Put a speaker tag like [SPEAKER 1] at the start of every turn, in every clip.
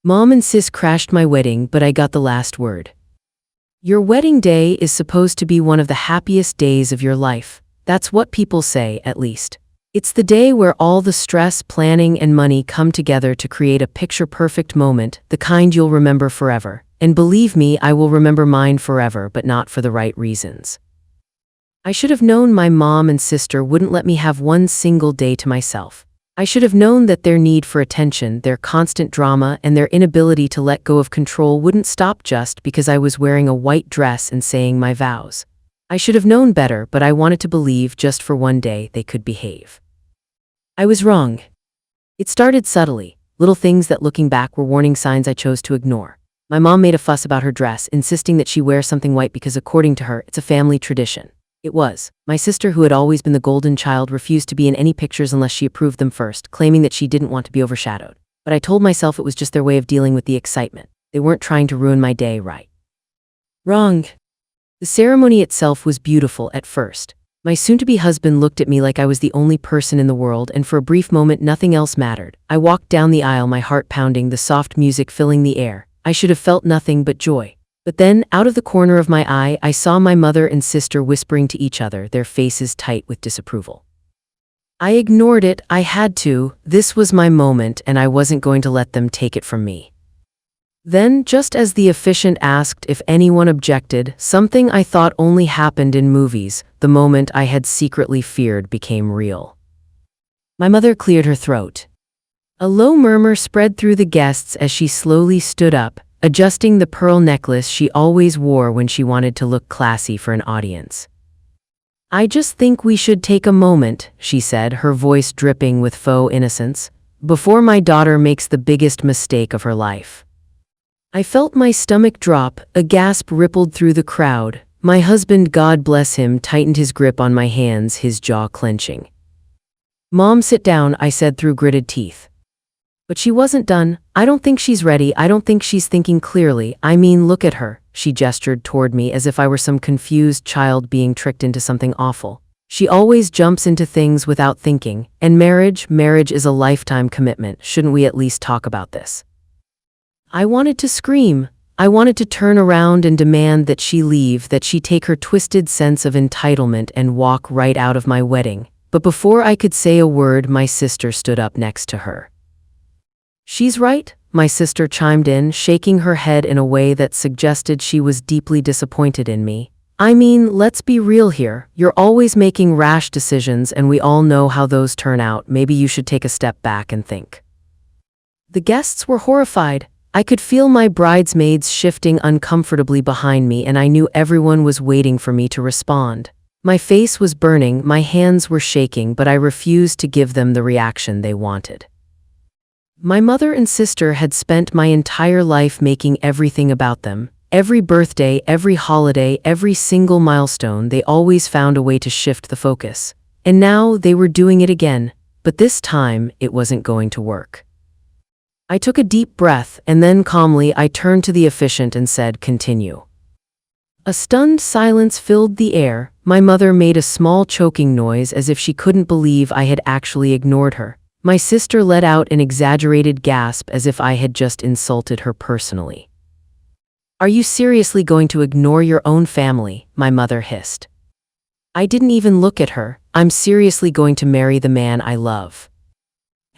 [SPEAKER 1] Mom and sis crashed my wedding, but I got the last word. Your wedding day is supposed to be one of the happiest days of your life. That's what people say, at least. It's the day where all the stress, planning, and money come together to create a picture-perfect moment, the kind you'll remember forever. And believe me, I will remember mine forever, but not for the right reasons. I should have known my mom and sister wouldn't let me have one single day to myself. I should have known that their need for attention, their constant drama, and their inability to let go of control wouldn't stop just because I was wearing a white dress and saying my vows. I should have known better, but I wanted to believe just for one day they could behave. I was wrong. It started subtly, little things that looking back were warning signs I chose to ignore. My mom made a fuss about her dress, insisting that she wear something white because according to her, it's a family tradition. It was. My sister, who had always been the golden child, refused to be in any pictures unless she approved them first, claiming that she didn't want to be overshadowed. But I told myself it was just their way of dealing with the excitement. They weren't trying to ruin my day, right? Wrong. The ceremony itself was beautiful at first. My soon-to-be husband looked at me like I was the only person in the world, and for a brief moment nothing else mattered. I walked down the aisle, my heart pounding, the soft music filling the air. I should have felt nothing but joy. But then, out of the corner of my eye, I saw my mother and sister whispering to each other, their faces tight with disapproval. I ignored it. I had to. This was my moment, and I wasn't going to let them take it from me. Then, just as the officiant asked if anyone objected, something I thought only happened in movies, the moment I had secretly feared became real. My mother cleared her throat. A low murmur spread through the guests as she slowly stood up, adjusting the pearl necklace she always wore when she wanted to look classy for an audience. I just think we should take a moment, she said, her voice dripping with faux innocence, before my daughter makes the biggest mistake of her life. I felt my stomach drop, a gasp rippled through the crowd. My husband, God bless him, tightened his grip on my hands, his jaw clenching. Mom, sit down, I said through gritted teeth. But she wasn't done. I don't think she's ready. I don't think she's thinking clearly. I mean, look at her. She gestured toward me as if I were some confused child being tricked into something awful. She always jumps into things without thinking. And marriage is a lifetime commitment. Shouldn't we at least talk about this? I wanted to scream. I wanted to turn around and demand that she leave, that she take her twisted sense of entitlement and walk right out of my wedding. But before I could say a word, my sister stood up next to her. She's right, my sister chimed in, shaking her head in a way that suggested she was deeply disappointed in me. I mean, let's be real here. You're always making rash decisions, and we all know how those turn out. Maybe you should take a step back and think. The guests were horrified. I could feel my bridesmaids shifting uncomfortably behind me, and I knew everyone was waiting for me to respond. My face was burning, my hands were shaking, but I refused to give them the reaction they wanted. My mother and sister had spent my entire life making everything about them. Every birthday, every holiday, every single milestone, they always found a way to shift the focus. And now they were doing it again, but this time it wasn't going to work. I took a deep breath, and then calmly I turned to the officiant and said, "Continue." A stunned silence filled the air. My mother made a small choking noise as if she couldn't believe I had actually ignored her. My sister let out an exaggerated gasp as if I had just insulted her personally. "Are you seriously going to ignore your own family?" my mother hissed. I didn't even look at her. "I'm seriously going to marry the man I love."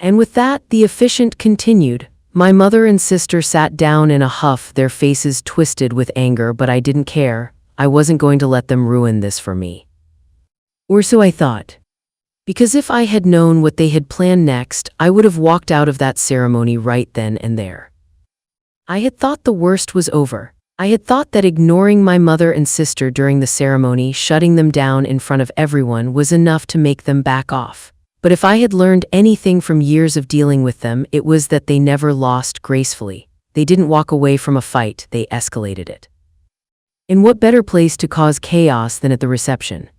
[SPEAKER 1] And with that, the officiant continued. My mother and sister sat down in a huff, their faces twisted with anger, but I didn't care. I wasn't going to let them ruin this for me. Or so I thought. Because if I had known what they had planned next, I would have walked out of that ceremony right then and there. I had thought the worst was over. I had thought that ignoring my mother and sister during the ceremony, shutting them down in front of everyone, was enough to make them back off. But if I had learned anything from years of dealing with them, it was that they never lost gracefully. They didn't walk away from a fight, they escalated it. And what better place to cause chaos than at the reception?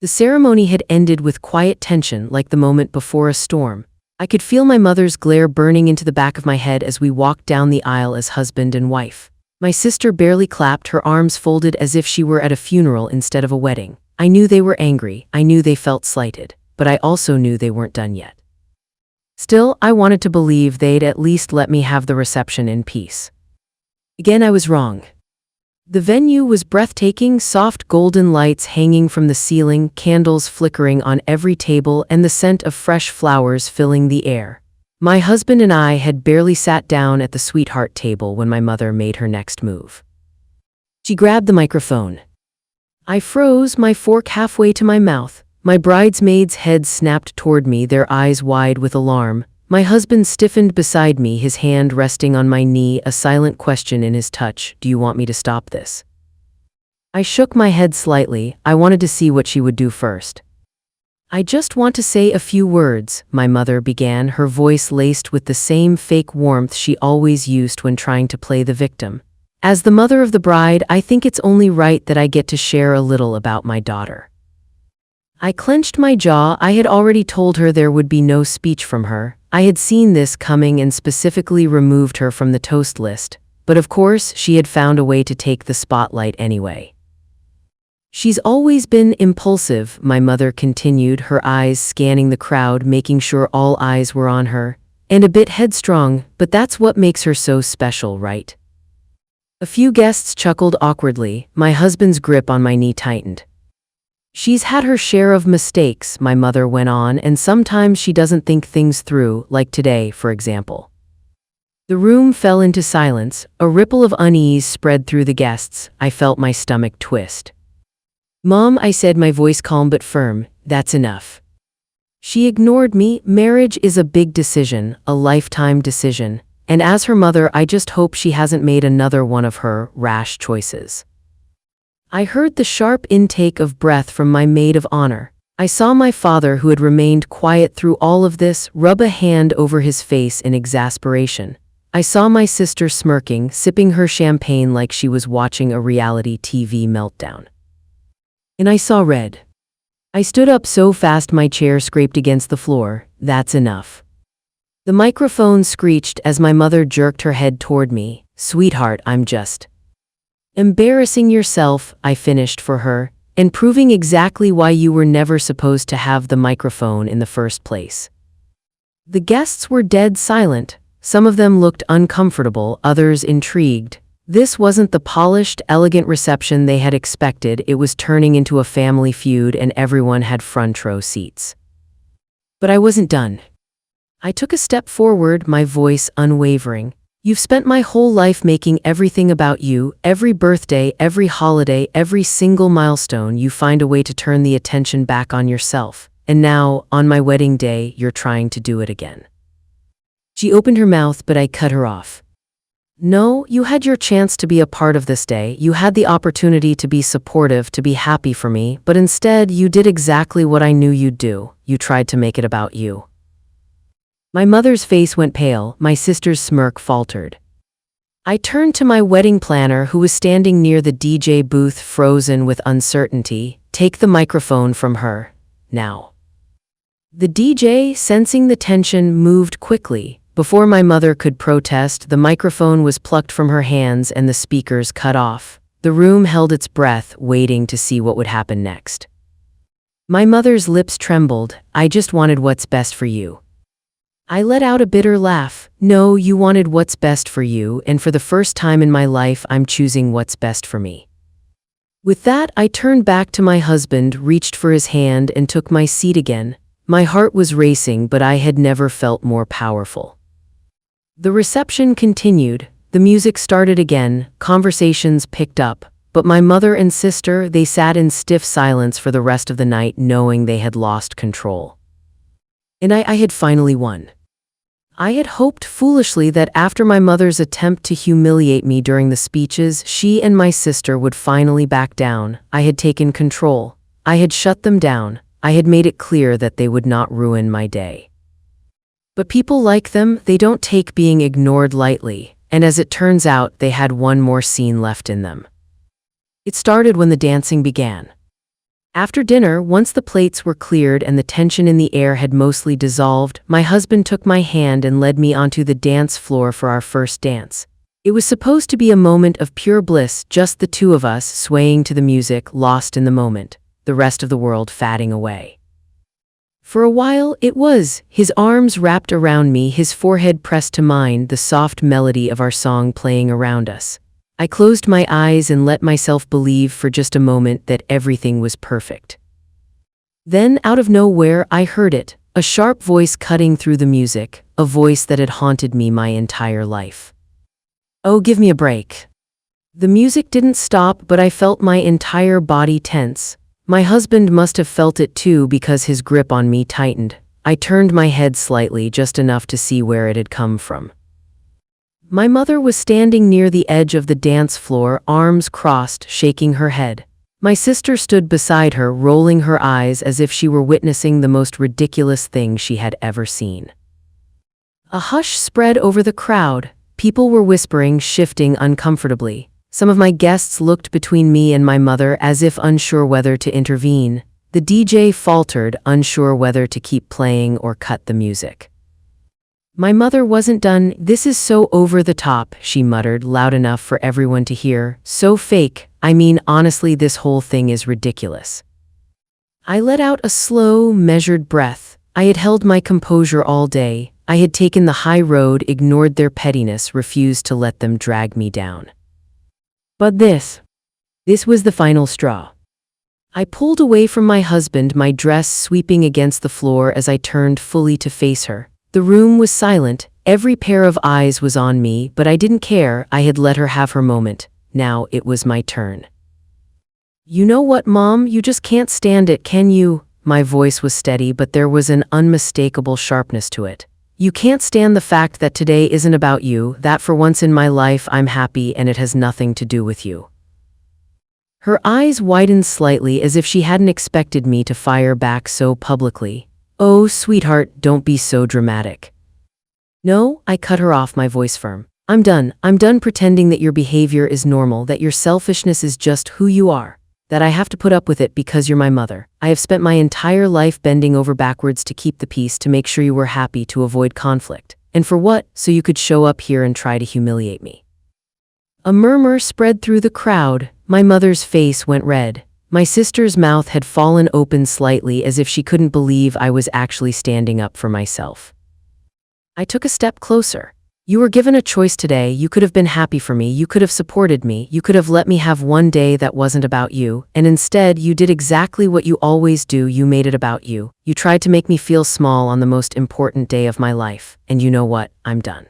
[SPEAKER 1] The ceremony had ended with quiet tension, like the moment before a storm. I could feel my mother's glare burning into the back of my head as we walked down the aisle as husband and wife. My sister barely clapped, her arms folded as if she were at a funeral instead of a wedding. I knew they were angry, I knew they felt slighted, but I also knew they weren't done yet. Still, I wanted to believe they'd at least let me have the reception in peace. Again, I was wrong. The venue was breathtaking, soft golden lights hanging from the ceiling, candles flickering on every table, and the scent of fresh flowers filling the air. My husband and I had barely sat down at the sweetheart table when my mother made her next move. She grabbed the microphone. I froze, my fork halfway to my mouth. My bridesmaids' heads snapped toward me, their eyes wide with alarm. My husband stiffened beside me, his hand resting on my knee, a silent question in his touch. Do you want me to stop this? I shook my head slightly. I wanted to see what she would do first. I just want to say a few words, my mother began, her voice laced with the same fake warmth she always used when trying to play the victim. As the mother of the bride, I think it's only right that I get to share a little about my daughter. I clenched my jaw. I had already told her there would be no speech from her. I had seen this coming and specifically removed her from the toast list, but of course she had found a way to take the spotlight anyway. She's always been impulsive, my mother continued, her eyes scanning the crowd, making sure all eyes were on her, and a bit headstrong, but that's what makes her so special, right? A few guests chuckled awkwardly. My husband's grip on my knee tightened. She's had her share of mistakes, my mother went on, and sometimes she doesn't think things through, like today, for example. The room fell into silence. A ripple of unease spread through the guests. I felt my stomach twist. Mom, I said, my voice calm but firm, that's enough. She ignored me. Marriage is a big decision, a lifetime decision, and as her mother, I just hope she hasn't made another one of her rash choices. I heard the sharp intake of breath from my maid of honor. I saw my father, who had remained quiet through all of this, rub a hand over his face in exasperation. I saw my sister smirking, sipping her champagne like she was watching a reality TV meltdown. And I saw red. I stood up so fast my chair scraped against the floor. That's enough. The microphone screeched as my mother jerked her head toward me. Sweetheart, I'm just embarrassing yourself, I finished for her, and proving exactly why you were never supposed to have the microphone in the first place. The guests were dead silent. Some of them looked uncomfortable, others intrigued. This wasn't the polished, elegant reception they had expected. It was turning into a family feud, and everyone had front row seats. But I wasn't done. I took a step forward, my voice unwavering. You've spent my whole life making everything about you. Every birthday, every holiday, every single milestone, you find a way to turn the attention back on yourself. And now, on my wedding day, you're trying to do it again. She opened her mouth, but I cut her off. No, you had your chance to be a part of this day. You had the opportunity to be supportive, to be happy for me, but instead you did exactly what I knew you'd do. You tried to make it about you. My mother's face went pale, my sister's smirk faltered. I turned to my wedding planner, who was standing near the DJ booth, frozen with uncertainty. Take the microphone from her, now. The DJ, sensing the tension, moved quickly. Before my mother could protest, the microphone was plucked from her hands and the speakers cut off. The room held its breath, waiting to see what would happen next. My mother's lips trembled. I just wanted what's best for you. I let out a bitter laugh. No, you wanted what's best for you, and for the first time in my life, I'm choosing what's best for me. With that, I turned back to my husband, reached for his hand, and took my seat again. My heart was racing, but I had never felt more powerful. The reception continued. The music started again. Conversations picked up. But my mother and sister, they sat in stiff silence for the rest of the night, knowing they had lost control. And I had finally won. I had hoped foolishly that after my mother's attempt to humiliate me during the speeches, she and my sister would finally back down. I had taken control. I had shut them down. I had made it clear that they would not ruin my day. But people like them, they don't take being ignored lightly, and as it turns out, they had one more scene left in them. It started when the dancing began. After dinner, once the plates were cleared and the tension in the air had mostly dissolved, my husband took my hand and led me onto the dance floor for our first dance. It was supposed to be a moment of pure bliss, just the two of us swaying to the music, lost in the moment, the rest of the world fading away. For a while, it was, his arms wrapped around me, his forehead pressed to mine, the soft melody of our song playing around us. I closed my eyes and let myself believe for just a moment that everything was perfect. Then, out of nowhere, I heard it, a sharp voice cutting through the music, a voice that had haunted me my entire life. "Oh, give me a break." The music didn't stop, but I felt my entire body tense. My husband must have felt it too because his grip on me tightened. I turned my head slightly, just enough to see where it had come from. My mother was standing near the edge of the dance floor, arms crossed, shaking her head. My sister stood beside her, rolling her eyes as if she were witnessing the most ridiculous thing she had ever seen. A hush spread over the crowd. People were whispering, shifting uncomfortably. Some of my guests looked between me and my mother as if unsure whether to intervene. The DJ faltered, unsure whether to keep playing or cut the music. My mother wasn't done. "This is so over the top," she muttered, loud enough for everyone to hear. "So fake. I mean, honestly, this whole thing is ridiculous." I let out a slow, measured breath. I had held my composure all day. I had taken the high road, ignored their pettiness, refused to let them drag me down. But this was the final straw. I pulled away from my husband, my dress sweeping against the floor as I turned fully to face her. The room was silent, every pair of eyes was on me, but I didn't care. I had let her have her moment. Now it was my turn. "You know what, Mom? You just can't stand it, can you?" My voice was steady, but there was an unmistakable sharpness to it. "You can't stand the fact that today isn't about you, that for once in my life I'm happy and it has nothing to do with you." Her eyes widened slightly as if she hadn't expected me to fire back so publicly. "Oh, sweetheart, don't be so dramatic." "No," I cut her off, my voice firm. I'm done. I'm done pretending that your behavior is normal, that your selfishness is just who you are, that I have to put up with it because you're my mother. I have spent my entire life bending over backwards to keep the peace, to make sure you were happy, to avoid conflict. And for what? So you could show up here and try to humiliate me." A murmur spread through the crowd. My mother's face went red. My sister's mouth had fallen open slightly, as if she couldn't believe I was actually standing up for myself. I took a step closer. "You were given a choice today. You could have been happy for me. You could have supported me. You could have let me have one day that wasn't about you. And instead, you did exactly what you always do. You made it about you. You tried to make me feel small on the most important day of my life. And you know what? I'm done."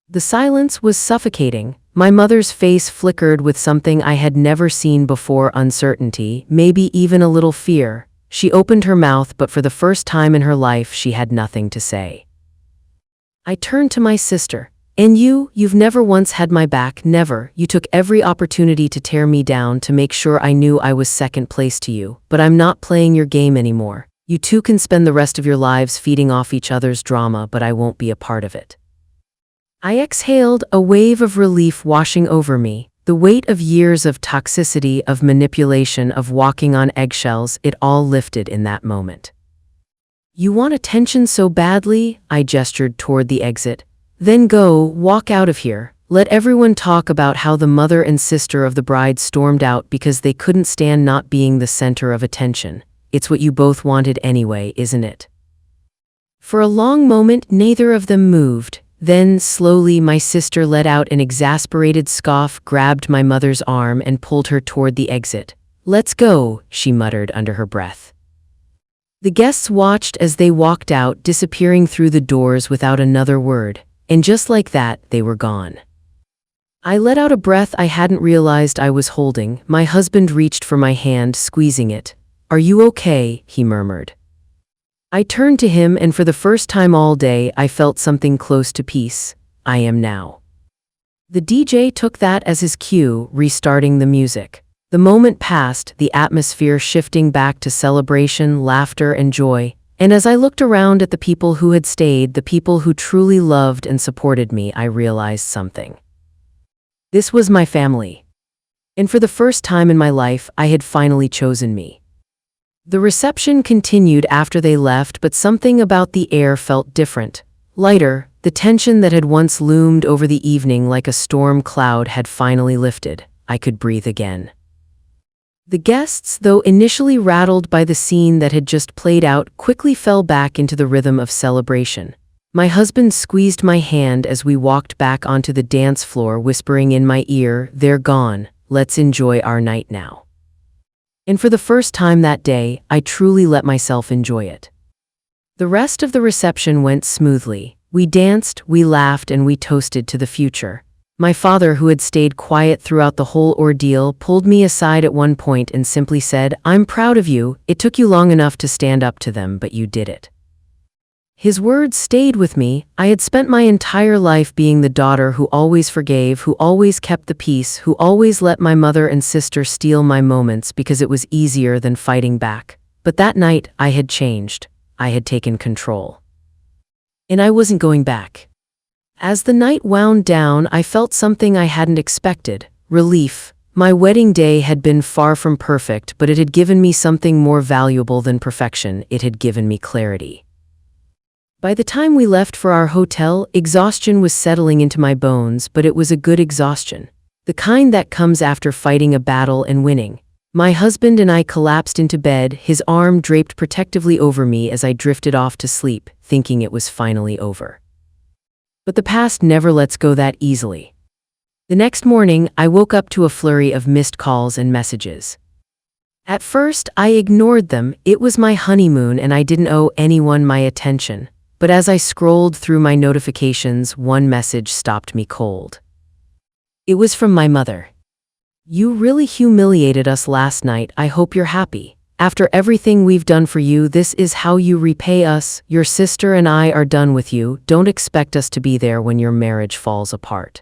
[SPEAKER 1] The silence was suffocating. My mother's face flickered with something I had never seen before, uncertainty, maybe even a little fear. She opened her mouth, but for the first time in her life, she had nothing to say. I turned to my sister. "And you've never once had my back, never. You took every opportunity to tear me down, to make sure I knew I was second place to you. But I'm not playing your game anymore. You two can spend the rest of your lives feeding off each other's drama, but I won't be a part of it." I exhaled, a wave of relief washing over me. The weight of years of toxicity, of manipulation, of walking on eggshells, it all lifted in that moment. "You want attention so badly?" I gestured toward the exit. "Then go, walk out of here. Let everyone talk about how the mother and sister of the bride stormed out because they couldn't stand not being the center of attention. It's what you both wanted anyway, isn't it?" For a long moment, neither of them moved. Then, slowly, my sister let out an exasperated scoff, grabbed my mother's arm, and pulled her toward the exit. "Let's go," she muttered under her breath. The guests watched as they walked out, disappearing through the doors without another word. And just like that, they were gone. I let out a breath I hadn't realized I was holding. My husband reached for my hand, squeezing it. "Are you okay?" he murmured. I turned to him, and for the first time all day, I felt something close to peace. I am now. The DJ took that as his cue, restarting the music. The moment passed, the atmosphere shifting back to celebration, laughter, and joy. And as I looked around at the people who had stayed, the people who truly loved and supported me, I realized something. This was my family. And for the first time in my life, I had finally chosen me. The reception continued after they left, but something about the air felt different. Lighter, the tension that had once loomed over the evening like a storm cloud had finally lifted. I could breathe again. The guests, though initially rattled by the scene that had just played out, quickly fell back into the rhythm of celebration. My husband squeezed my hand as we walked back onto the dance floor, whispering in my ear, "They're gone, let's enjoy our night now." And for the first time that day, I truly let myself enjoy it. The rest of the reception went smoothly. We danced, we laughed, and we toasted to the future. My father, who had stayed quiet throughout the whole ordeal, pulled me aside at one point and simply said, "I'm proud of you. It took you long enough to stand up to them, but you did it." His words stayed with me. I had spent my entire life being the daughter who always forgave, who always kept the peace, who always let my mother and sister steal my moments because it was easier than fighting back. But that night, I had changed. I had taken control. And I wasn't going back. As the night wound down, I felt something I hadn't expected: relief. My wedding day had been far from perfect, but it had given me something more valuable than perfection. It had given me clarity. By the time we left for our hotel, exhaustion was settling into my bones, but it was a good exhaustion. The kind that comes after fighting a battle and winning. My husband and I collapsed into bed, his arm draped protectively over me as I drifted off to sleep, thinking it was finally over. But the past never lets go that easily. The next morning, I woke up to a flurry of missed calls and messages. At first, I ignored them. It was my honeymoon and I didn't owe anyone my attention. But as I scrolled through my notifications, one message stopped me cold. It was from my mother. "You really humiliated us last night. I hope you're happy. After everything we've done for you, this is how you repay us. Your sister and I are done with you. Don't expect us to be there when your marriage falls apart."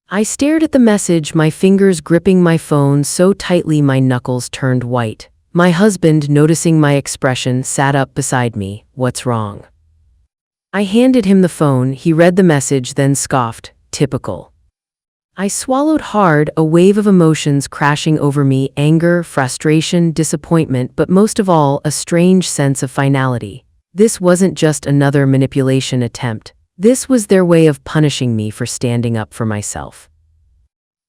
[SPEAKER 1] I stared at the message, my fingers gripping my phone so tightly my knuckles turned white. My husband, noticing my expression, sat up beside me. "What's wrong?" I handed him the phone. He read the message, then scoffed. "Typical." I swallowed hard, a wave of emotions crashing over me: anger, frustration, disappointment, but most of all, a strange sense of finality. This wasn't just another manipulation attempt. This was their way of punishing me for standing up for myself.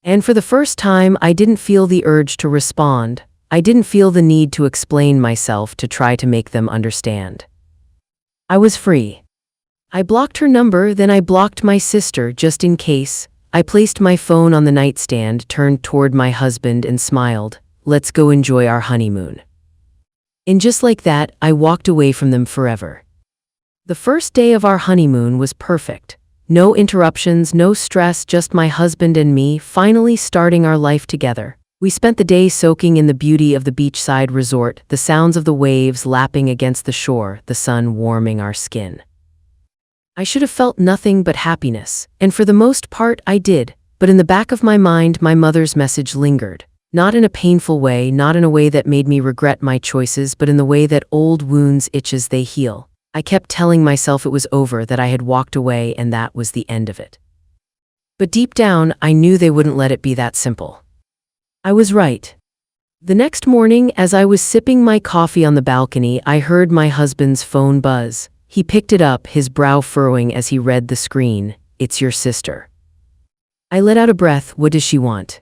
[SPEAKER 1] And for the first time, I didn't feel the urge to respond. I didn't feel the need to explain myself to try to make them understand. I was free. I blocked her number, then I blocked my sister just in case. I placed my phone on the nightstand, turned toward my husband and smiled. "Let's go enjoy our honeymoon." And just like that, I walked away from them forever. The first day of our honeymoon was perfect. No interruptions, no stress, just my husband and me, finally starting our life together. We spent the day soaking in the beauty of the beachside resort, the sounds of the waves lapping against the shore, the sun warming our skin. I should have felt nothing but happiness, and for the most part I did, but in the back of my mind my mother's message lingered. Not in a painful way, not in a way that made me regret my choices, but in the way that old wounds itch as they heal. I kept telling myself it was over, that I had walked away and that was the end of it. But deep down, I knew they wouldn't let it be that simple. I was right. The next morning, as I was sipping my coffee on the balcony, I heard my husband's phone buzz. He picked it up, his brow furrowing as he read the screen. "It's your sister." I let out a breath. "What does she want?"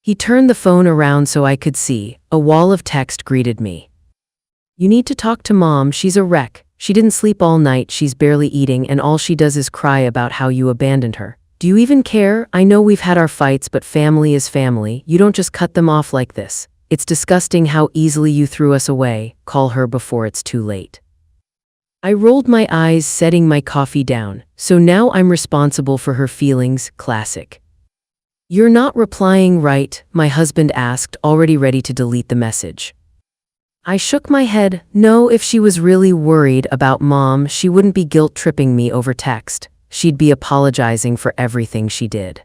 [SPEAKER 1] He turned the phone around so I could see. A wall of text greeted me. "You need to talk to Mom. She's a wreck. She didn't sleep all night, she's barely eating, and all she does is cry about how you abandoned her. Do you even care? I know we've had our fights, but family is family. You don't just cut them off like this. It's disgusting how easily you threw us away. Call her before it's too late." I rolled my eyes, setting my coffee down. "So now I'm responsible for her feelings." Classic. "You're not replying, right?" my husband asked, already ready to delete the message. I shook my head. No, if she was really worried about Mom, she wouldn't be guilt-tripping me over text. She'd be apologizing for everything she did.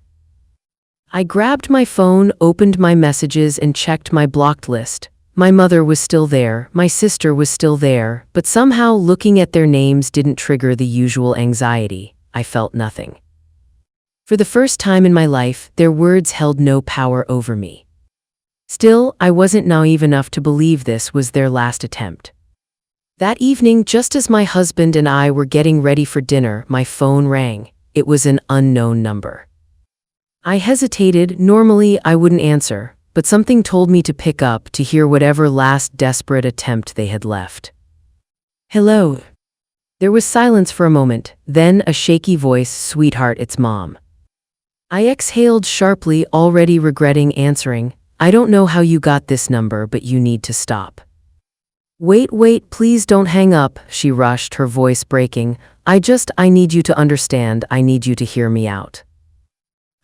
[SPEAKER 1] I grabbed my phone, opened my messages, and checked my blocked list. My mother was still there, my sister was still there, but somehow looking at their names didn't trigger the usual anxiety. I felt nothing. For the first time in my life, their words held no power over me. Still, I wasn't naive enough to believe this was their last attempt. That evening, just as my husband and I were getting ready for dinner, my phone rang. It was an unknown number. I hesitated. Normally, I wouldn't answer, but something told me to pick up to hear whatever last desperate attempt they had left. "Hello." There was silence for a moment, then a shaky voice, "Sweetheart, it's Mom." I exhaled sharply, already regretting answering. "I don't know how you got this number, but you need to stop." Wait, please don't hang up," she rushed, her voice breaking. I need you to understand, I need you to hear me out."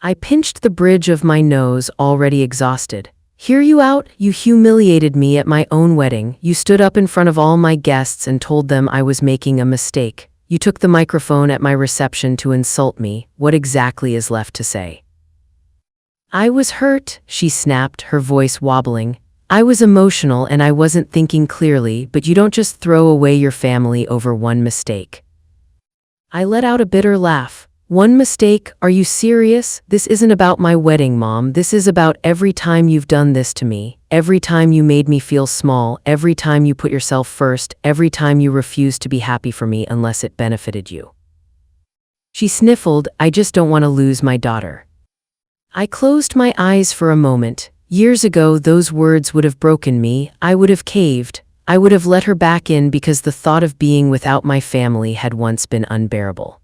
[SPEAKER 1] I pinched the bridge of my nose, already exhausted. "Hear you out? You humiliated me at my own wedding. You stood up in front of all my guests and told them I was making a mistake. You took the microphone at my reception to insult me. What exactly is left to say?" "I was hurt," she snapped, her voice wobbling. "I was emotional and I wasn't thinking clearly, but you don't just throw away your family over one mistake." I let out a bitter laugh. "One mistake? Are you serious? This isn't about my wedding, Mom. This is about every time you've done this to me, every time you made me feel small, every time you put yourself first, every time you refused to be happy for me unless it benefited you." She sniffled. "I just don't want to lose my daughter." I closed my eyes for a moment. Years ago, those words would have broken me. I would have caved. I would have let her back in because the thought of being without my family had once been unbearable.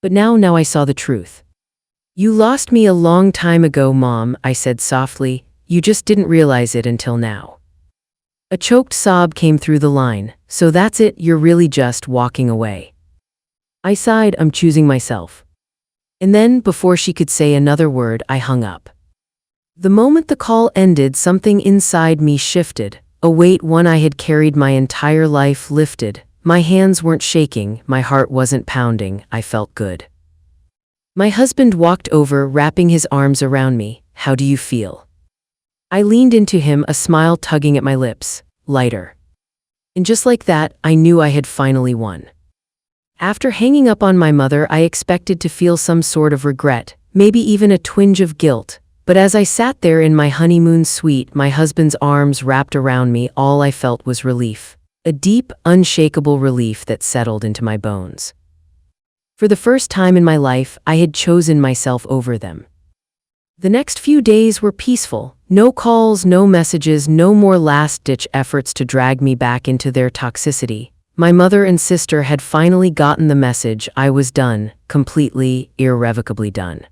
[SPEAKER 1] But now I saw the truth. "You lost me a long time ago, Mom," I said softly. "You just didn't realize it until now." A choked sob came through the line. "So that's it, you're really just walking away." I sighed. "I'm choosing myself." And then, before she could say another word, I hung up. The moment the call ended, something inside me shifted. A weight one I had carried my entire life lifted. My hands weren't shaking, my heart wasn't pounding, I felt good. My husband walked over, wrapping his arms around me. "How do you feel?" I leaned into him, a smile tugging at my lips. "Lighter." And just like that, I knew I had finally won. After hanging up on my mother, I expected to feel some sort of regret, maybe even a twinge of guilt. But as I sat there in my honeymoon suite, my husband's arms wrapped around me, all I felt was relief. A deep, unshakable relief that settled into my bones. For the first time in my life, I had chosen myself over them. The next few days were peaceful. No calls, no messages, no more last-ditch efforts to drag me back into their toxicity. My mother and sister had finally gotten the message. I was done, completely, irrevocably done.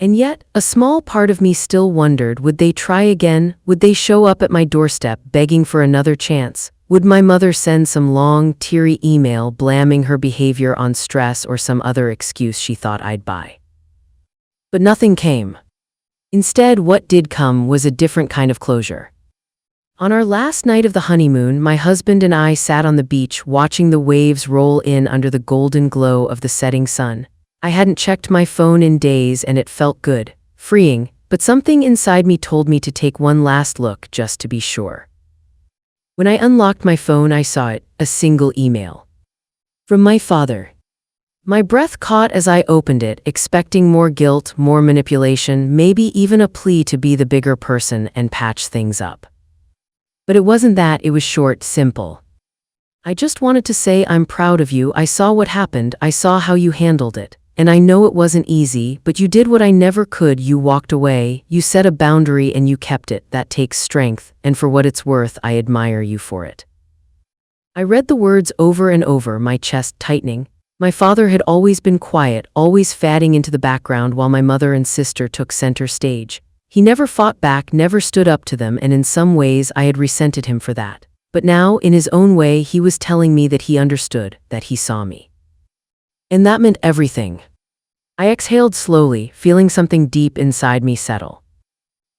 [SPEAKER 1] And yet, a small part of me still wondered, would they try again? Would they show up at my doorstep begging for another chance? Would my mother send some long, teary email blaming her behavior on stress or some other excuse she thought I'd buy? But nothing came. Instead, what did come was a different kind of closure. On our last night of the honeymoon, my husband and I sat on the beach watching the waves roll in under the golden glow of the setting sun. I hadn't checked my phone in days and it felt good, freeing, but something inside me told me to take one last look just to be sure. When I unlocked my phone, I saw it, a single email. From my father. My breath caught as I opened it, expecting more guilt, more manipulation, maybe even a plea to be the bigger person and patch things up. But it wasn't that, it was short, simple. "I just wanted to say I'm proud of you. I saw what happened, I saw how you handled it. And I know it wasn't easy, but you did what I never could. You walked away, you set a boundary and you kept it. That takes strength, and for what it's worth, I admire you for it." I read the words over and over, my chest tightening. My father had always been quiet, always fading into the background while my mother and sister took center stage. He never fought back, never stood up to them, and in some ways I had resented him for that. But now, in his own way, he was telling me that he understood, that he saw me. And that meant everything. I exhaled slowly, feeling something deep inside me settle.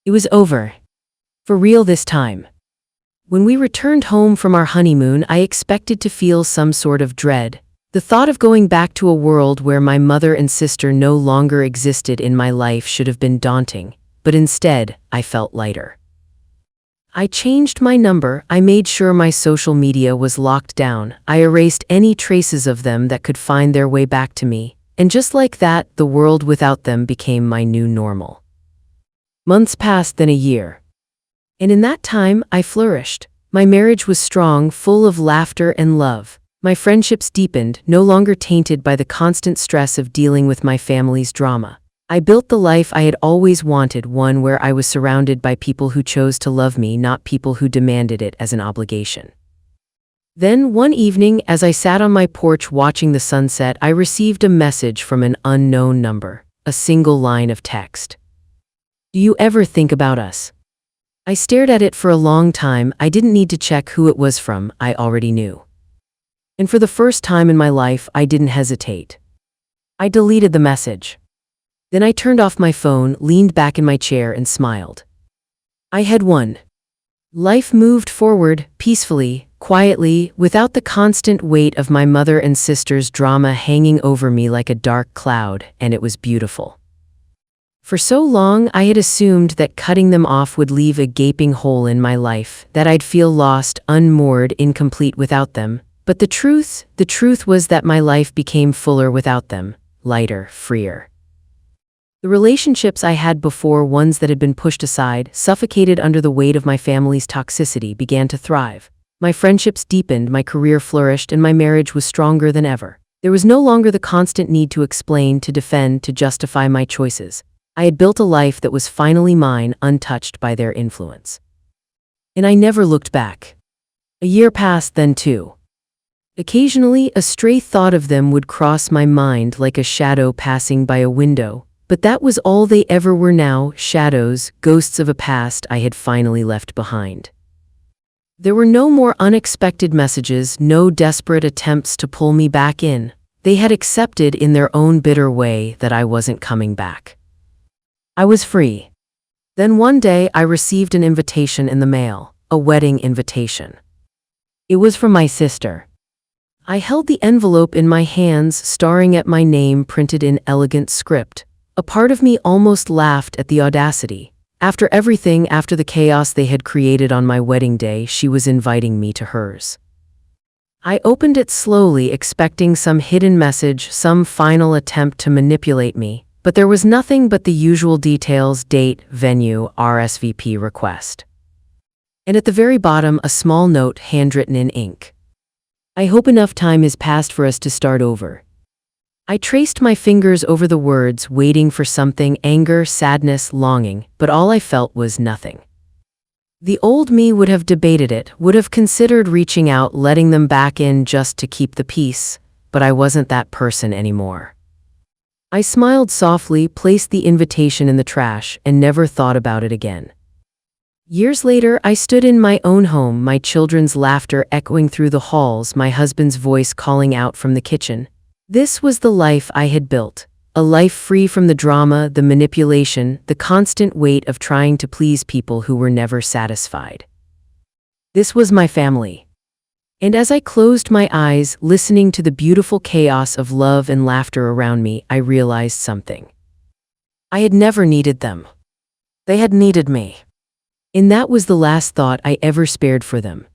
[SPEAKER 1] It was over. For real this time. When we returned home from our honeymoon, I expected to feel some sort of dread. The thought of going back to a world where my mother and sister no longer existed in my life should have been daunting, but instead, I felt lighter. I changed my number, I made sure my social media was locked down, I erased any traces of them that could find their way back to me, and just like that, the world without them became my new normal. Months passed, then a year. And in that time, I flourished. My marriage was strong, full of laughter and love. My friendships deepened, no longer tainted by the constant stress of dealing with my family's drama. I built the life I had always wanted, one where I was surrounded by people who chose to love me, not people who demanded it as an obligation. Then, one evening, as I sat on my porch watching the sunset, I received a message from an unknown number, a single line of text. "Do you ever think about us?" I stared at it for a long time. I didn't need to check who it was from, I already knew. And for the first time in my life, I didn't hesitate. I deleted the message. Then I turned off my phone, leaned back in my chair, and smiled. I had won. Life moved forward, peacefully, quietly, without the constant weight of my mother and sister's drama hanging over me like a dark cloud, and it was beautiful. For so long, I had assumed that cutting them off would leave a gaping hole in my life, that I'd feel lost, unmoored, incomplete without them. But the truth was that my life became fuller without them, lighter, freer. The relationships I had before, ones that had been pushed aside, suffocated under the weight of my family's toxicity, began to thrive. My friendships deepened, my career flourished, and my marriage was stronger than ever. There was no longer the constant need to explain, to defend, to justify my choices. I had built a life that was finally mine, untouched by their influence. And I never looked back. A year passed, then two. Occasionally, a stray thought of them would cross my mind like a shadow passing by a window, but that was all they ever were now, shadows, ghosts of a past I had finally left behind. There were no more unexpected messages, no desperate attempts to pull me back in. They had accepted in their own bitter way that I wasn't coming back. I was free. Then one day I received an invitation in the mail, a wedding invitation. It was from my sister. I held the envelope in my hands, staring at my name printed in elegant script. A part of me almost laughed at the audacity. After everything, after the chaos they had created on my wedding day, she was inviting me to hers. I opened it slowly, expecting some hidden message, some final attempt to manipulate me, but there was nothing but the usual details: date, venue, RSVP request. And at the very bottom, a small note handwritten in ink. "I hope enough time has passed for us to start over." I traced my fingers over the words, waiting for something: anger, sadness, longing, but all I felt was nothing. The old me would have debated it, would have considered reaching out, letting them back in just to keep the peace, but I wasn't that person anymore. I smiled softly, placed the invitation in the trash, and never thought about it again. Years later, I stood in my own home, my children's laughter echoing through the halls, my husband's voice calling out from the kitchen. This was the life I had built, a life free from the drama, the manipulation, the constant weight of trying to please people who were never satisfied. This was my family. And as I closed my eyes, listening to the beautiful chaos of love and laughter around me, I realized something. I had never needed them. They had needed me. And that was the last thought I ever spared for them.